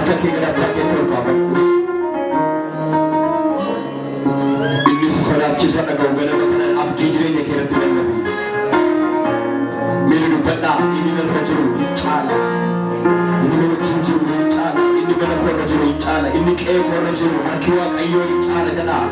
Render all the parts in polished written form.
harka kee gadaatti ol kaafadhu. Inni si sodaachisa dhaga'u ganama kanaan abdii jireenya kee irratti lallafi. Miira dubbadhaa inni narra jiru hin caala. Inni na wajjin jiru hin caala. Inni mana koo irra jiru hin caala. Inni qe'ee koo irra jiru harki Waaqayyoo hin caala jedhaa.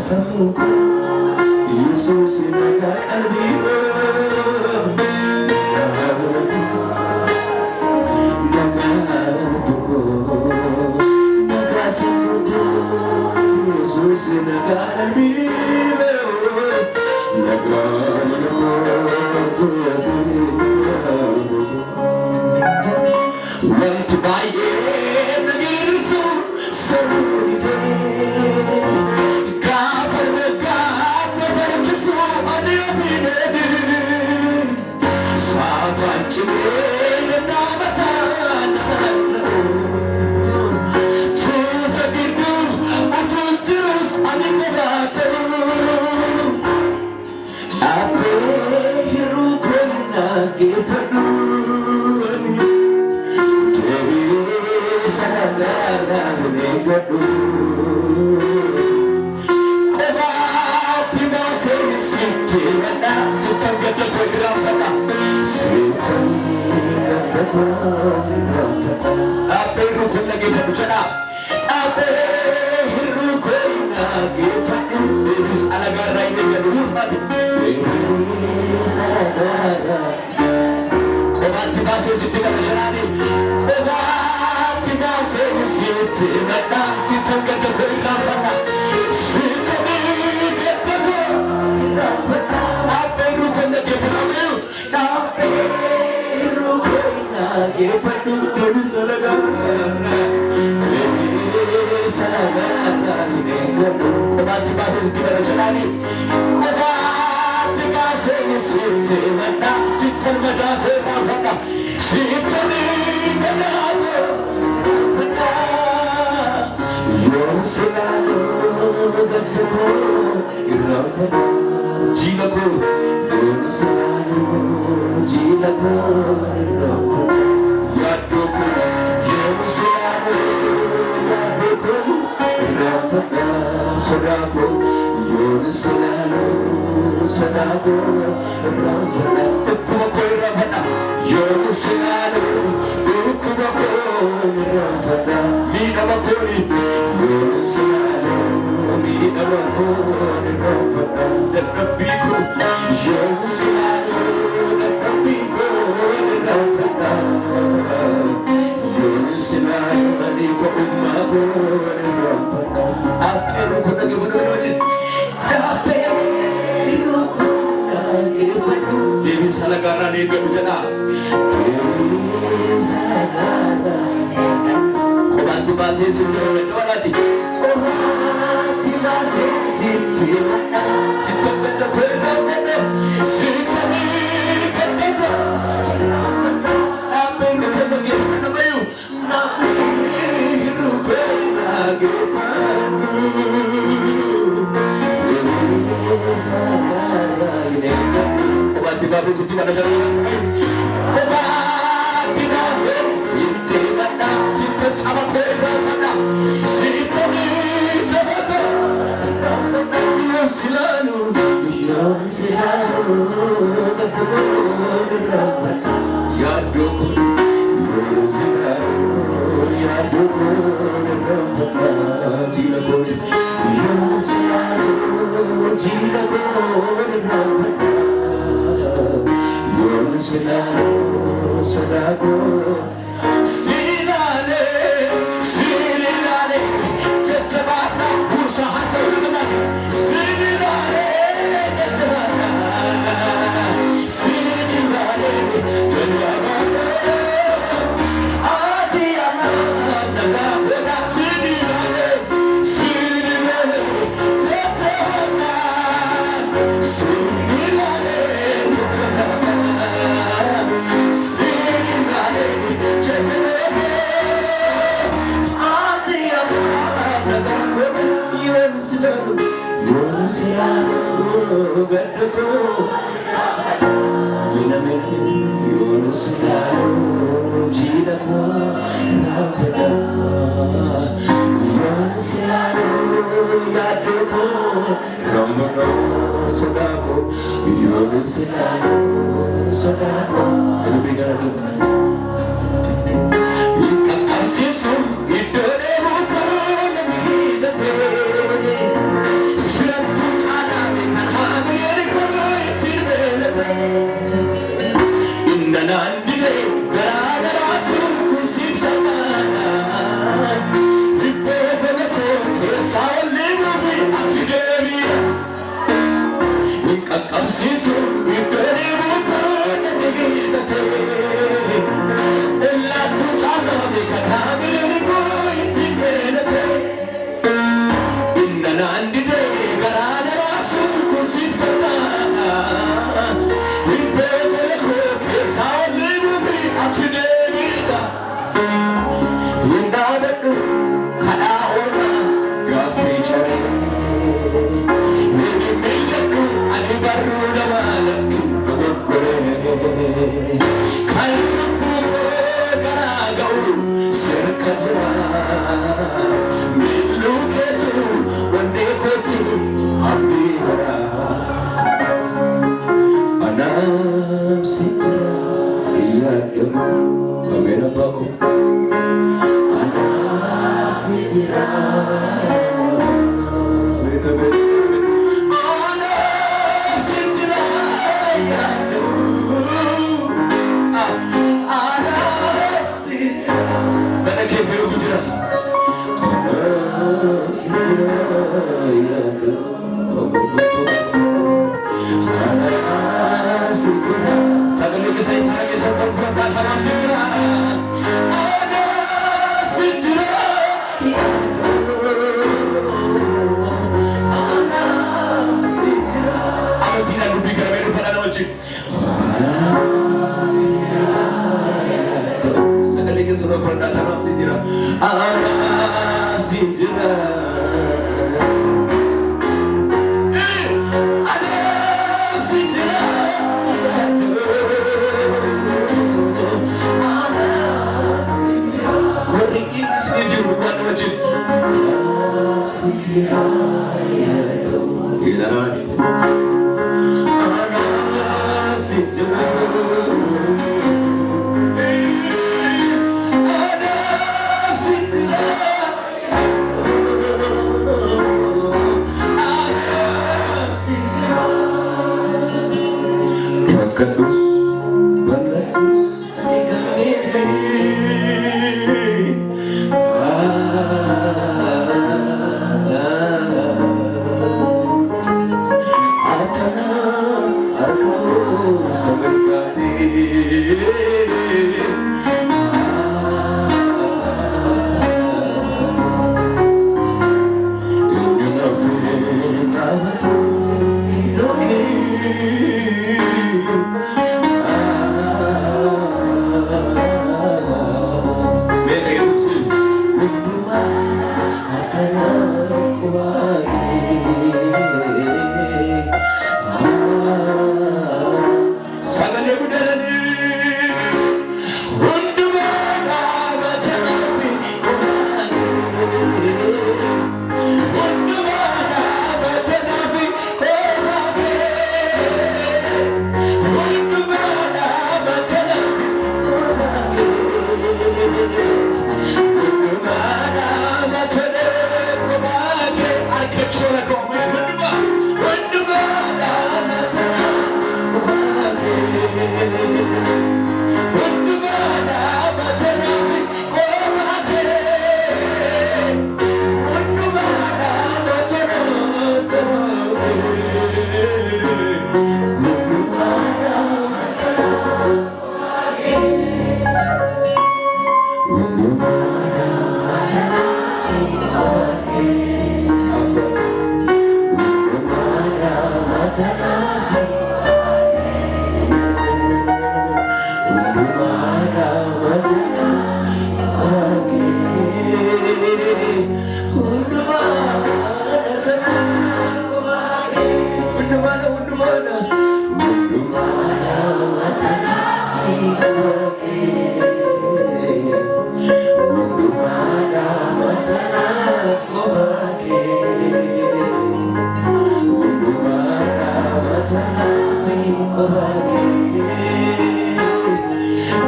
samuko Yesus naga kalbi naga buko naga samuko Yesus naga kalbi naga want to buy it nagirso saruni Amen Abaku Anak Sitira Anak Sitira Anak Sitira Mana kefir hujra Anak Sitira Anak Sitira Sagale ke saya lagi sebab berkata Sitira Anak Sitira Anak Sitira Aku tidak berpikir baru pada wajib Anak Sitira Sagale ke sebab berkata Sitira Anak Sitira Kedus berledus Atana arkau samekati Inna fina doki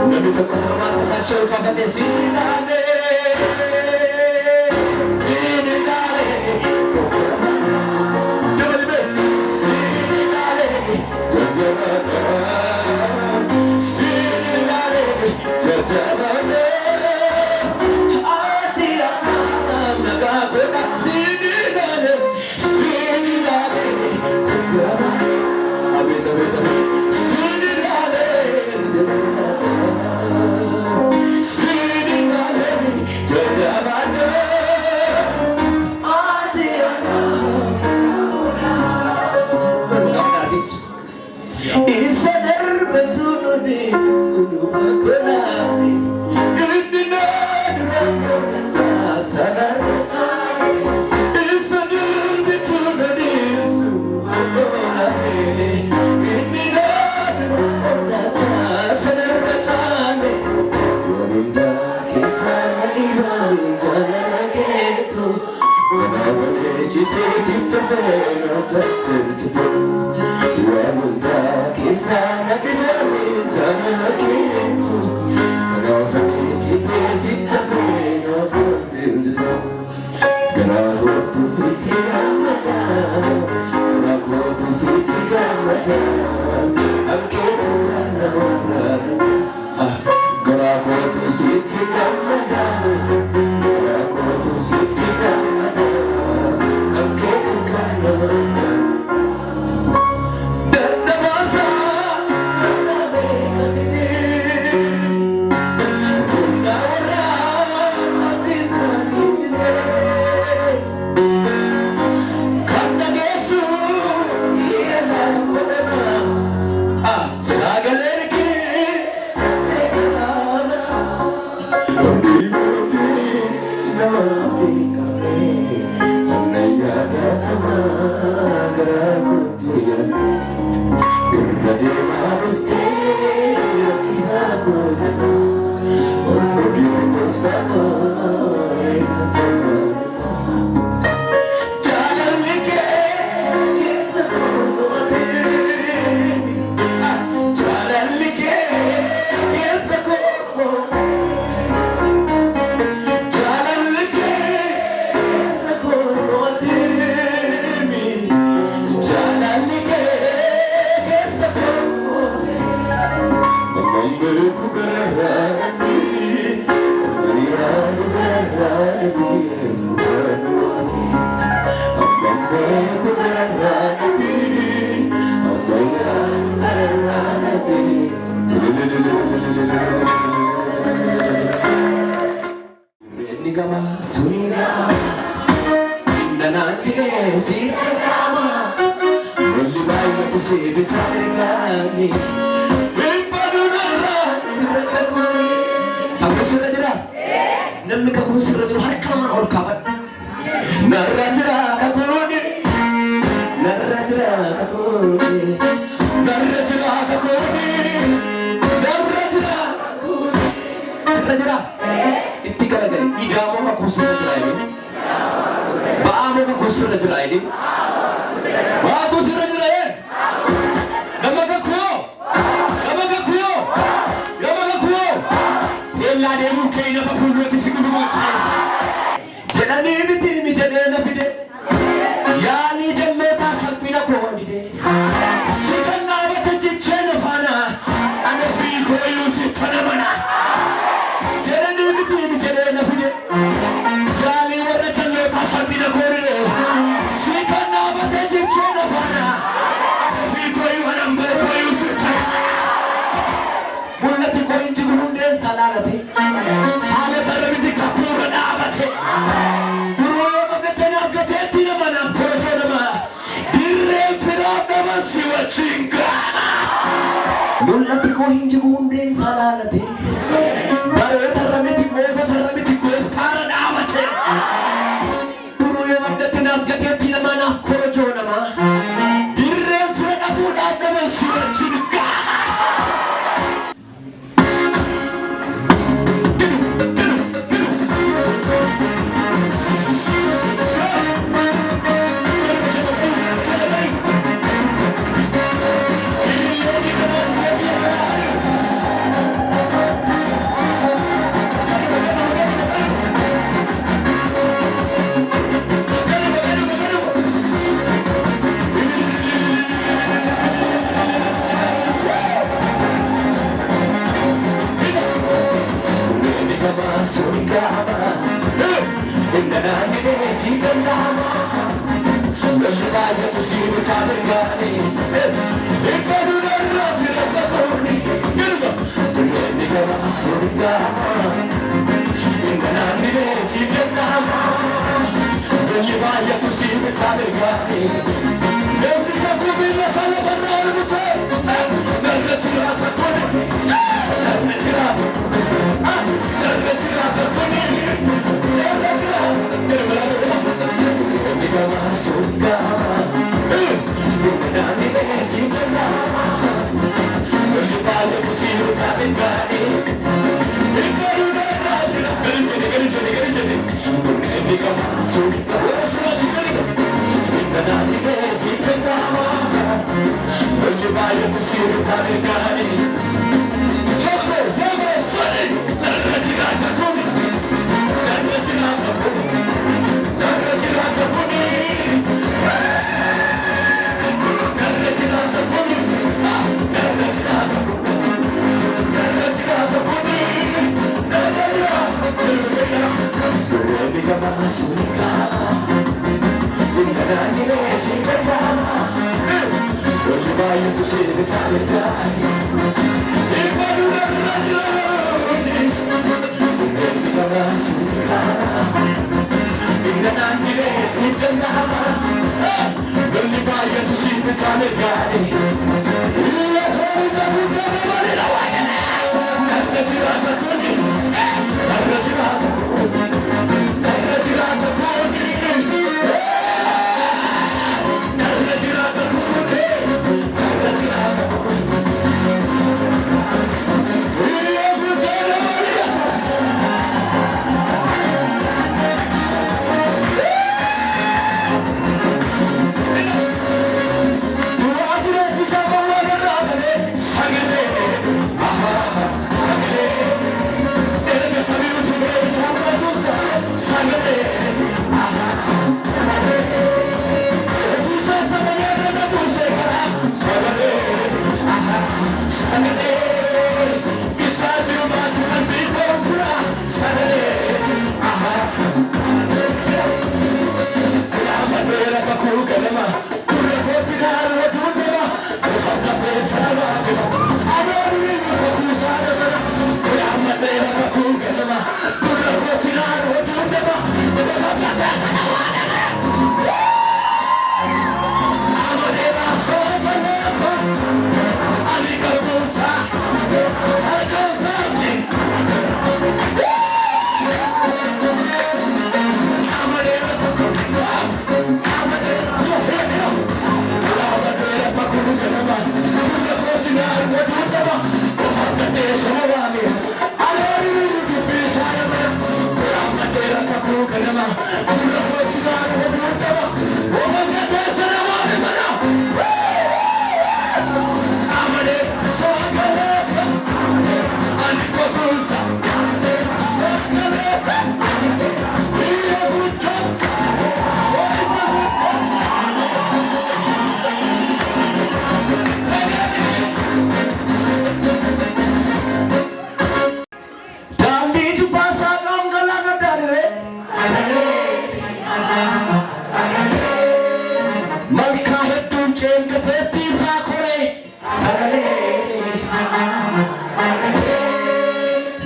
Nabi terpesona kesancur kabatnya sinane Kisah Nabi Nabi Jangan gitu Namni kakun sirra jiru harka namaan ol kaaban. Narra jira kakuuni, narra jira kakuuni, narra jira kakuuni, narra jira kakuuni. Sirra jira. Itti galagali. Idaamoo kakun sirra jira ini. Ba'aamoo kakun sirra jira ini. Baatu sirra jira ye. Nama kakuyo, nama kakuyo, nama kakuyo. Yella deemu keenya bafuuloti sibilu gochaisa. Jedhanii miti mi jedhee na fide. Yaani jennootaa salphina koo dide. Si kan dhaabate jechee na faana. Ana fi kooyuu si tana mana. Jedhanii miti mi jedhee na fide. Yaani warra jennootaa salphina koo dide. Si kan dhaabate jechee na faana. Ana fi kooyuu anambee kooyuu si tana. Mul'ati koo inji gurundeen salaalate. Haala tarramiti kakuura dhaabate. Duroo magatanaaf gateetti nama naaf korojoo nama. Dirreen firaa nama si wajjin gaana. Mul'ati koo inji gurundeen salaalate. Baree tarramiti moota tarramiti gooftaara dhaabate. Duroo magatanaaf gateetti nama naaf korojoo nama. Dirreen fira dhabuudhaaf nama si wajjin gaana.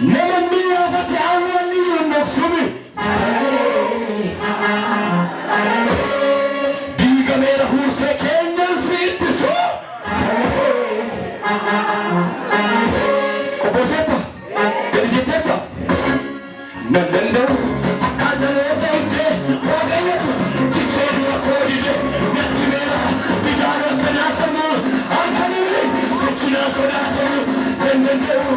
namni yaafate awwalli yommoksume diigameera huursee keenyan siittiso obboseetta gadijetteetta nan danda'u dhaadhaloota hidhee waaqayyotu jijjiirama koodide natti meera bidhaan akkanaa sammuu halkanii sichinaa sodaatamu nan danda'u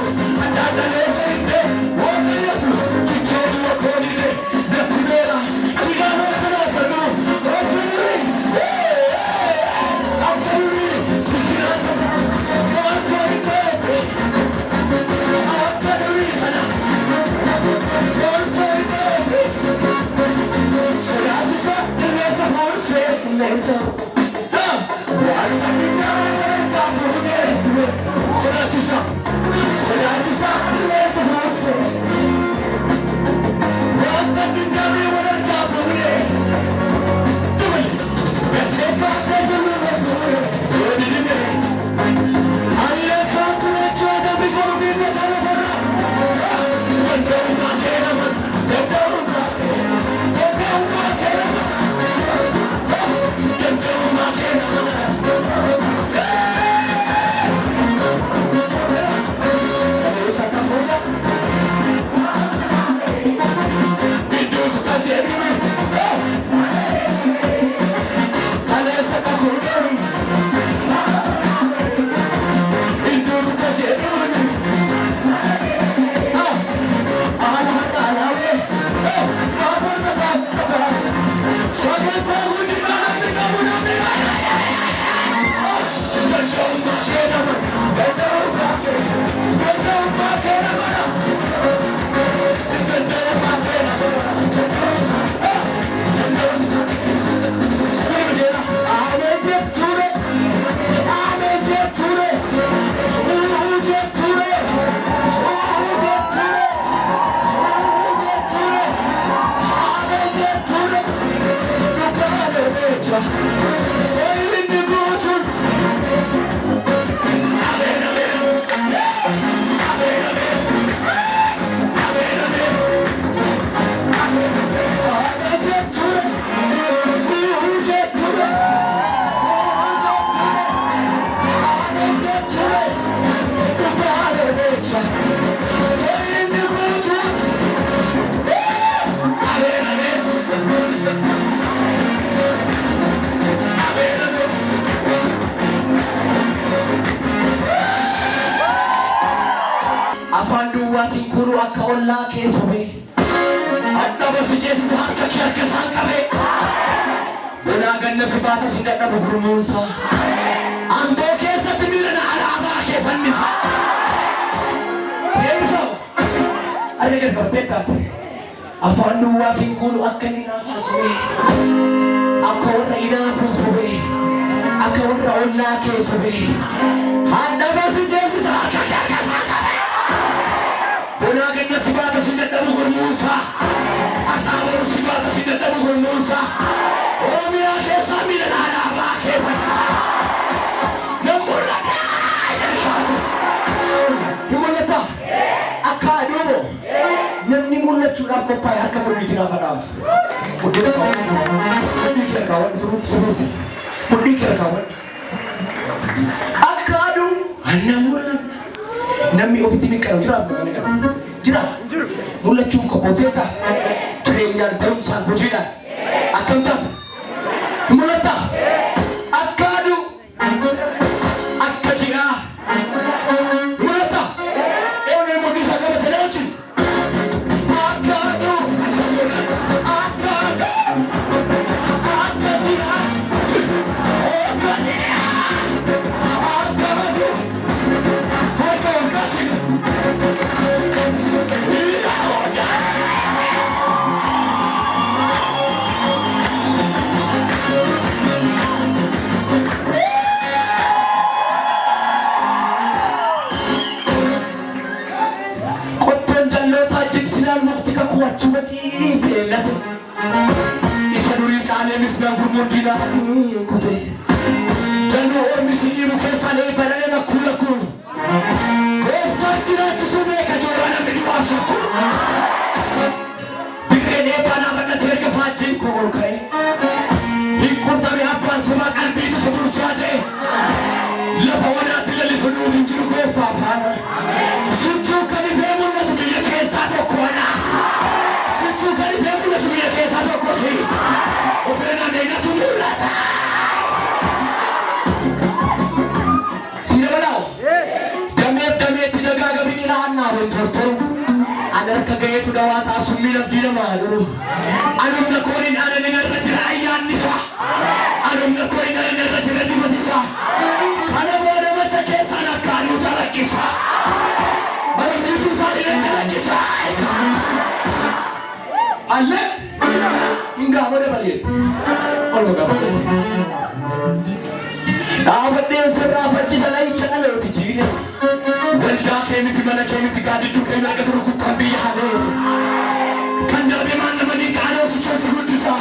dhaadhaloota hidhee waaqayyotu jijjiirama koodide natti meera bidhaan akkanaa sammuu halkanii sichinaa sodaatamu Kuru akka ollaa keessume adda basi jeesisa harka kee harka isaan qabe bonaa ganna si baata si dadhabu gurmuunsa amboo keessatti miirana alaabaa kee fannisa seebisoo arga keessa bartee taate afaan duwwaa siin kunu akka inni naafasume akka warra inaafuun sube akka warra ollaa keessume adda basi jeesisa harka kee harka isaan qabe bonaa ganna si baata si dadhabu gurmuunsa ataabaru si baata si dadhabu gurmuunsa oromiyaa keessaa miirana alaabaa kee fannisa nan mul'ata jedhikaatu ni mul'ata akka aduumo namni mul'achuudhaaf qophaa'e harka mudhiitiin hafa dhaabatu mudhiin kee kaawwadhu turuutti jabeessi mudhii kee kaawwadhu akka aduu annan mul'ata namni ofitti miqqaru jira mul'achuun qophoofeeta jireenyaan barumsaan hojiidhaan akkam taata mul'ata akka aduu akka jiraa mul'ata eenyuun mudhii isaa qaba jedhee wajjin akka aduu akka jiraa akka aduu harka ol kaasina. Achumatti seenate isa durii caalee misnaan gurmuddina kute jannu ormi siniiru keessaan eebbalee lakkuu gooftaan jiraachisu beeka jooraan namni dhibaaf olkae hikunta mi abban sama qalbii tu sabruchaa jee lafa wanaatti lallisu nuuf hin jiru gooftaa faana sichuu kan ifee mul'atu biyya keessaa tokko wana sichuu kan ifee mul'atu biyya keessaa tokko si ofirraa deeynatu mul'ata dameetti dagaaga biqilaa annaawen tortoru anarka gayeetu dawaataa summii labdii namaa duru anumna koonin ananin irra jira ayyaannisa anumna koonin ananin irra jira dibatisa kana booda macha keessaan akkaanuu calaqqisa bareechituu taa'ile calaqqisa alle hingaa booda bareedu olma gaafate dhaabadheen sirraa faccisa dhahicha dhalooti jiine waldaa keemiti mana keemiti gaadiddu keemi argatu rukuttaan biyya halee kan darbe maan namanii qaanoo sicha si guddisa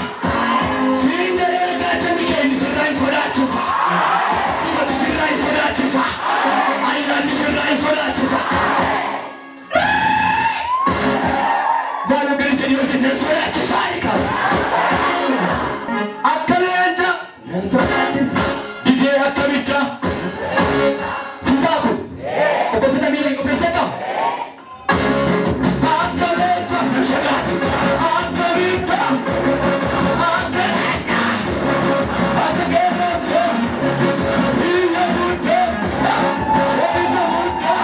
siin daree ragaachani keeni sirraa hin sodaachisa dibatu sirraa hin sodaachisa ayilaandi sirraa hin sodaachisa baanu gadi jedhi hojjenneen sodaachisa akka leenca nan sodaachisa didee akka bidda sitaaku Kau vitamin yang kau beli apa? Angka leta, angka bita, angka leta, angka gerosa, iya muda, iya muda.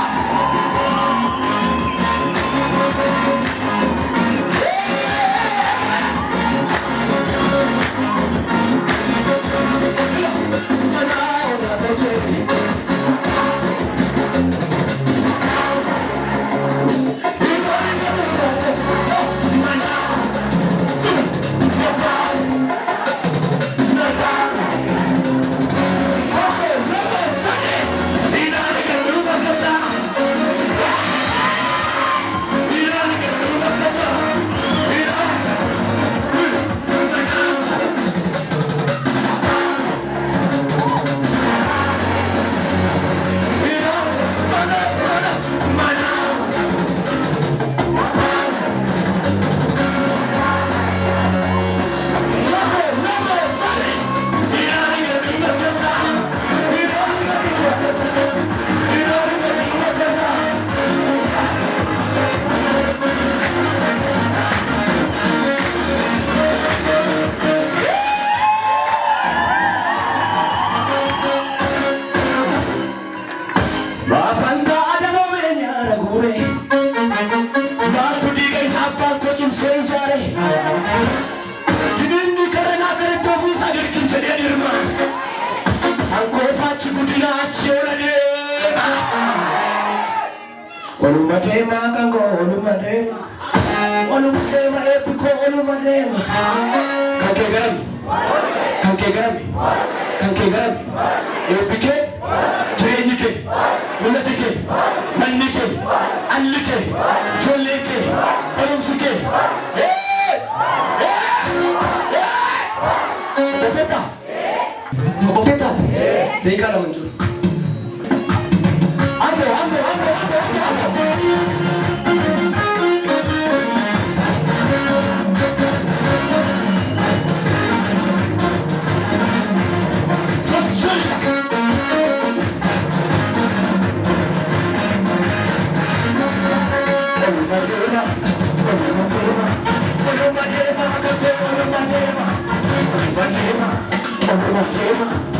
Mana orang tersebut? Olumadema kango olumadema olumadema epiko olumadema kanke garami epike jenyike munatike manike allike jolleke olumsike bofeta dekala manjur ando Oluma